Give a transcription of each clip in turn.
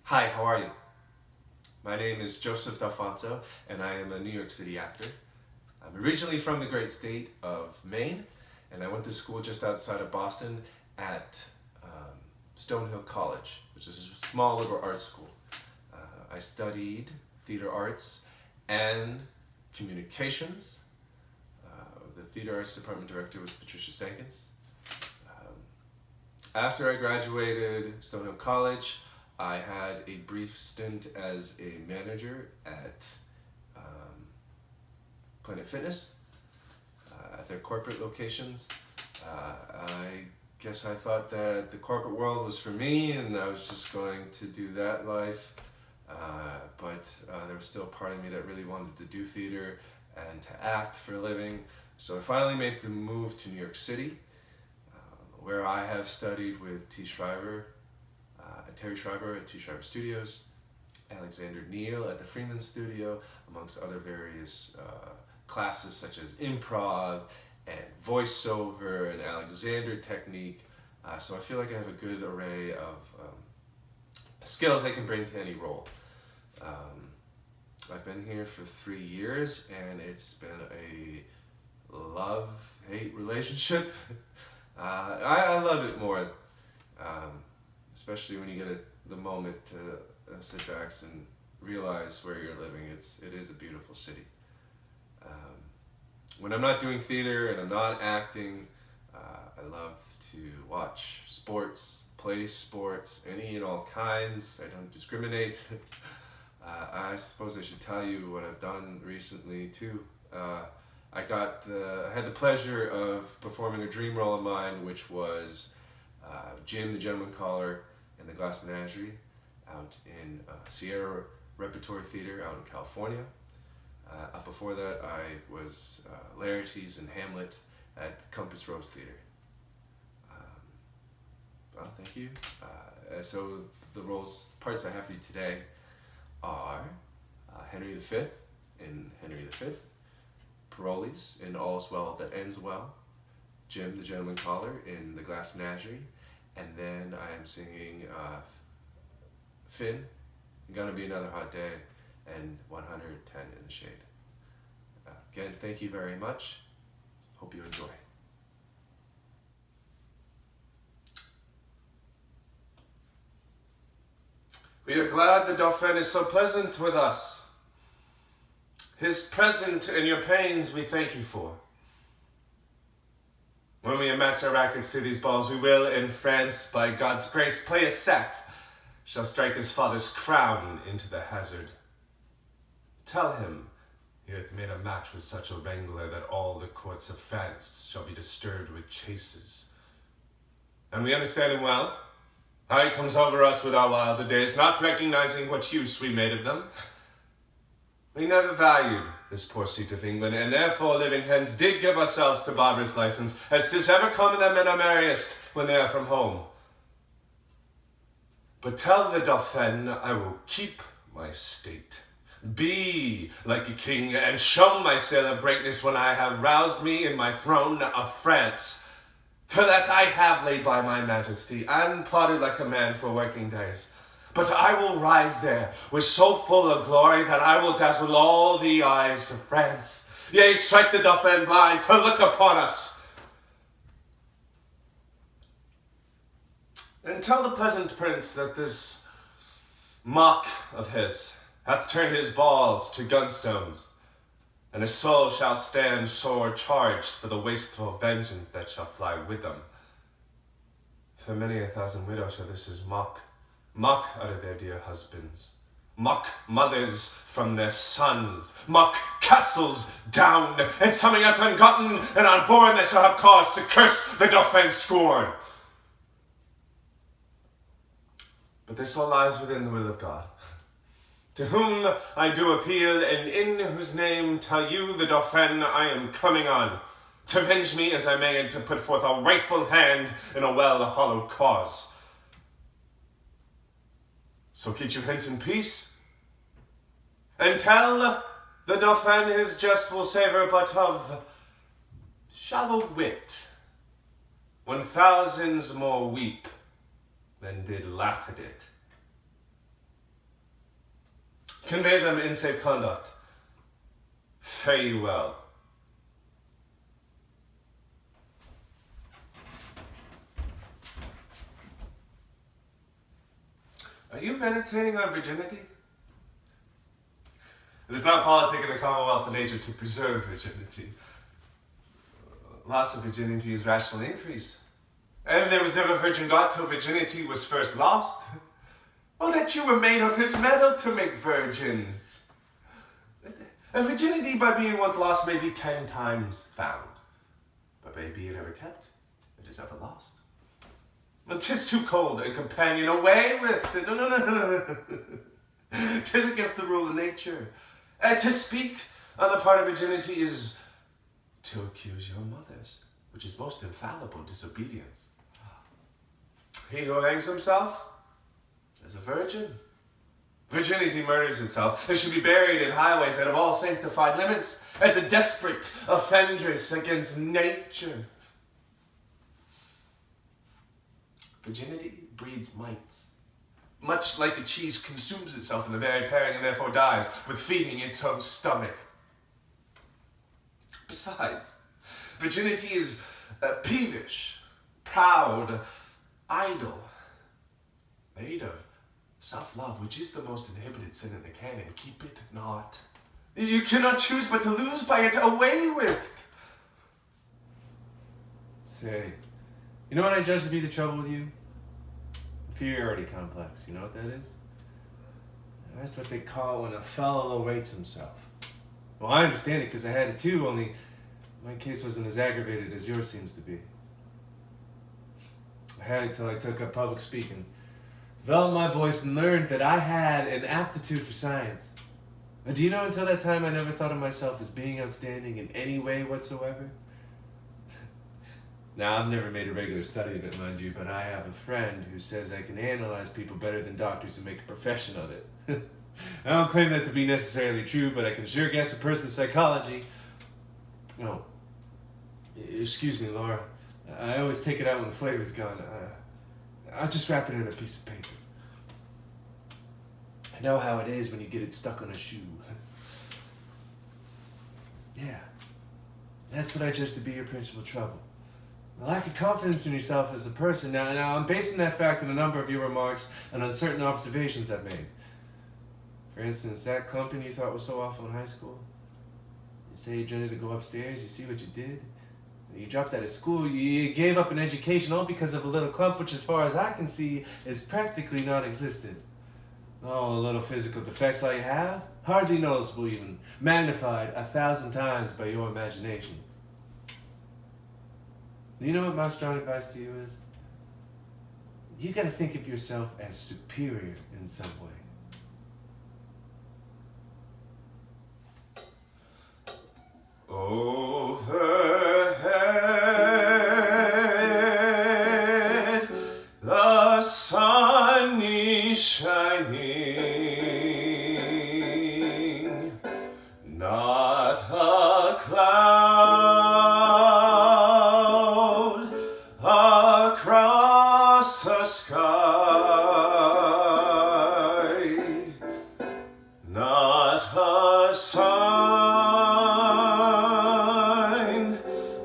Hi, how are you? My name is Joseph Dalfonso, and I am a New York City actor. I'm originally from the great state of Maine, and I went to school just outside of Boston at Stonehill College, which is a small liberal arts school. I studied theater arts and communications. The theater arts department director was Patricia Sankins. After I graduated Stonehill College, I had a brief stint as a manager at Planet Fitness, at their corporate locations. I guess I thought that the corporate world was for me and I was just going to do that life. But there was still a part of me that really wanted to do theater and to act for a living. So I finally made the move to New York City, where I have studied with Terry Schreiber at T. Schreiber Studios, Alexander Neal at the Freeman Studio, amongst other various classes such as improv and voiceover and Alexander technique. So I feel like I have a good array of skills I can bring to any role. I've been here for 3 years and it's been a love-hate relationship. I love it more, especially when you get the moment to sit back and realize where you're living. It is a beautiful city. When I'm not doing theater and I'm not acting, I love to watch sports, play sports, any and all kinds. I don't discriminate. I suppose I should tell you what I've done recently too. I had the pleasure of performing a dream role of mine, which was Jim, the gentleman caller in the Glass Menagerie out in Sierra Repertory Theater out in California. Before that, I was Laertes and Hamlet at Compass Rose Theater. Well, thank you. So the parts I have for you today are Henry V in Henry V, Parolles in All's Well That Ends Well, Jim the Gentleman Caller in the Glass Menagerie, and then I am singing Finn, Gonna Be Another Hot Day, and 110 in the Shade. Again, thank you very much. Hope you enjoy. We are glad the Dauphin is so pleasant with us. His present in your pains we thank you for. When we match our rackets to these balls, we will, in France, by God's grace, play a set, shall strike his father's crown into the hazard. Tell him he hath made a match with such a wrangler that all the courts of France shall be disturbed with chases. And we understand him well. How he comes over us with our wilder days, not recognizing what use we made of them. We never valued this poor seat of England, and therefore, living hence, did give ourselves to barbarous license, as 'tis ever common that men are merriest when they are from home. But tell the Dauphin I will keep my state, be like a king, and show my sail of greatness when I have roused me in my throne of France. For that I have laid by my majesty, and plotted like a man for working days. But I will rise there with so full of glory that I will dazzle all the eyes of France. Yea, strike the Dauphin blind to look upon us. And tell the pleasant prince that this mock of his hath turned his balls to gunstones, and his soul shall stand sore charged for the wasteful vengeance that shall fly with them. For many 1,000 widows shall this is mock out of their dear husbands, mock mothers from their sons, mock castles down, and some yet ungotten and unborn that shall have cause to curse the Dauphin's scorn. But this all lies within the will of God, to whom I do appeal, and in whose name tell you, the Dauphin, I am coming on, to venge me as I may, and to put forth a rightful hand in a well-hollowed cause. So get you hence in peace, and tell the Dauphin his jest will savour but of shallow wit, when thousands more weep than did laugh at it. Convey them in safe conduct. Fare you well. Are you meditating on virginity? It is not politic in the Commonwealth of Nature to preserve virginity. Loss of virginity is rational increase. And there was never virgin got till virginity was first lost. Well, that you were made of his metal to make virgins. A virginity by being once lost may be 10 times found. But by being ever kept, it is ever lost. And 'tis too cold a companion, away with it. No. 'Tis against the rule of nature. To speak on the part of virginity is to accuse your mothers, which is most infallible disobedience. He who hangs himself is a virgin. Virginity murders itself. It should be buried in highways out of all sanctified limits as a desperate offendress against nature. Virginity breeds mites. Much like a cheese consumes itself in the very pairing and therefore dies with feeding its own stomach. Besides, virginity is peevish, proud, idle, made of self-love, which is the most inhibited sin in the canon. Keep it not. You cannot choose but to lose by it. Away with. Say, you know what I judge to be the trouble with you? Inferiority complex. You know what that is? That's what they call when a fellow rates himself. Well, I understand it because I had it too, only my case wasn't as aggravated as yours seems to be. I had it till I took up public speaking, developed my voice, and learned that I had an aptitude for science. But do you know, until that time I never thought of myself as being outstanding in any way whatsoever? Now, I've never made a regular study of it, mind you, but I have a friend who says I can analyze people better than doctors and make a profession of it. I don't claim that to be necessarily true, but I can sure guess a person's psychology. No. Excuse me, Laura. I always take it out when the flavor's gone. I'll just wrap it in a piece of paper. I know how it is when you get it stuck on a shoe. Yeah. That's what I judge to be your principal trouble. A lack of confidence in yourself as a person. Now I'm basing that fact on a number of your remarks and on certain observations I've made. For instance, that clumping you thought was so awful in high school. You say you dreaded to go upstairs, you see what you did? You dropped out of school, you gave up an education all because of a little clump, which as far as I can see, is practically non-existent. Oh, the little physical defects I have? Hardly noticeable even. Magnified 1,000 times by your imagination. You know what my strong advice to you is? You gotta think of yourself as superior in some way. Overhead, the sun is shining, not a cloud across the sky, not a sign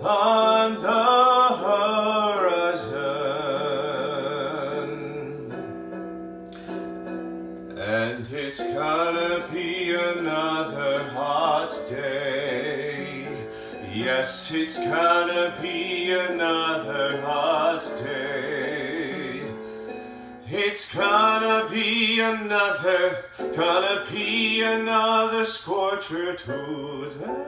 on the horizon. And it's gonna be another hot day. Yes, it's gonna be another hot day. It's gonna be another scorcher today.